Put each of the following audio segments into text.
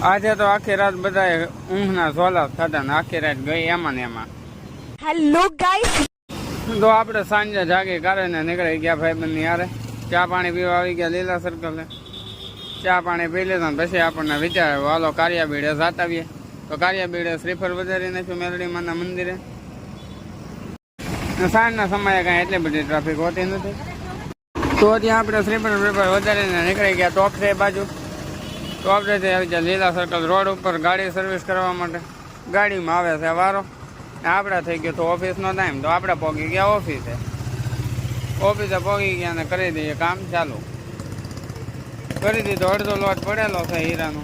આજે તો આખી રાત બધા ઊંઘના ઝોલા થતા ને આખી રાત ગઈ એમાં ને એમાં. હેલો ગાઈસ, તો આપણે સાંજે જાગી કાઢીને નીકળી ગયા ભાઈબંધની યારે. ચા પાણી પીવા આવી ગયા લીલા સર્કલે. ચા પાણી પી લીધા પછી આપણને વિચાર આવ્યો હાલો કારિયાબીડે જાતા આવીએ. તો કારિયાબીડે શ્રીફળ વધારી નાખ્યું મેલડીમાના મંદિરે. સાંજના સમયે કાંઈ એટલી બધી ટ્રાફિક હોતી નથી. તો ત્યાં આપણે શ્રીફળ વધારીને નીકળી ગયા ટોપસે બાજુ. તો આપણે આવી જાય લીલા સર્કલ રોડ ઉપર ગાડી સર્વિસ કરવા માટે. ગાડીમાં આવે છે વારો. આપણે થઈ ગયો તો ઓફિસનો ટાઈમ. તો આપણે પહોંચી ગયા ઓફિસે પહોંચી ગયા ને કરી દઈએ કામ ચાલુ. કરી દીધો. અડધો લોટ પડેલો છે હીરાનો.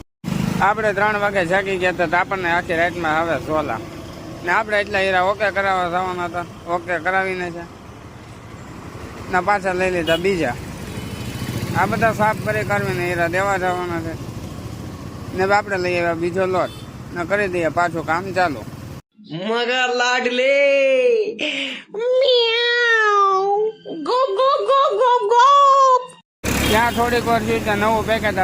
આપણે 3 વાગે જાગી ગયા હતા. આપણને આખી રાતમાં આવે સોલા ને આપણે એટલા હીરા ઓકે કરાવવા જવાના હતા. ઓકે કરાવીને છે ને પાછા લઈ લીધા બીજા. આ બધા સાફ કરી કાઢવીને હીરા દેવા જવાના છે ને આપણે લઈ આવ્યા બીજો લોટ ને કરી દઈએ પાછું કામ ચાલુ. મગર લાડલે go go go go go. ત્યાં થોડીક વાર થયું ત્યાં નવું પેકેટ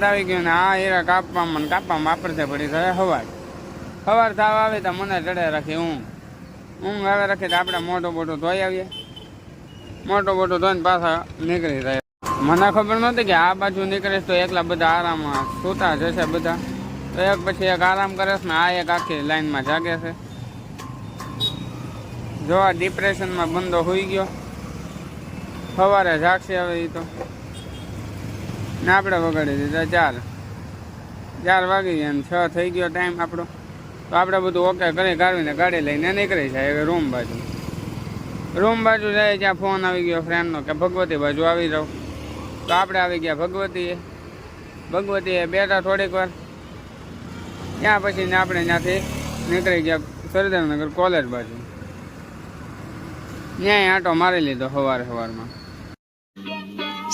આવી ગયું ને આ હીરા કાપવામાં વાપરશે પડી છે સવાર થાવ આવી તો મને ચડે રાખી ઊંઘ આવે રાખી તો આપણે મોટું ધોઈ આવીએ. મોટું ધોઈને પાછા નીકળી જાય. મને ખબર નહોતી કે આ બાજુ નીકળીશ તો એકલા બધા આરામમાં સૂતા જશે બધા. તો એક પછી એક આરામ કરે છે ને આ એક આખી લાઈનમાં જાગે છે. જો આ ડિપ્રેશનમાં બંધો હોઈ ગયો. સવારે જાગશે હવે એ તો ને આપણે વગાડી દીધા 4 વાગી ગયા ને 6 થઈ ગયો ટાઈમ આપણો. તો આપણે બધું ઓકે કરી કાઢવીને ગાડી લઈને નીકળી જાય હવે રૂમ બાજુ જાય. ત્યાં ફોન આવી ગયો ફ્રેન્ડનો કે ભગવતી બાજુ આવી જાવ. તો આપણે આવી ગયા ભગવતીએ બેઠા થોડીક વાર. ત્યાં પછી આપણે ત્યાંથી નીકળી ગયા સરદારનગર કોલેજ બાજુ. ત્યાં આંટો મારી લીધો સવારમાં.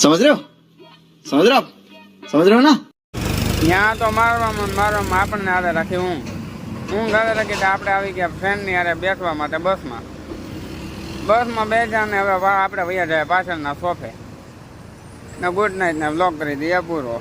समझ रहे हो ना? ત્યાં તો મારવામાં આપણને આવે રાખી ઊંઘ આવે રાખી તો આપણે આવી ગયા ફ્રેન્ડની હારે બેસવા માટે બસમાં બેઠા ને હવે આપણે વયા જાય પાછળના સોફે ને ગુડ નાઇટ ને વ્લોગ કરી દઈએ પૂરો.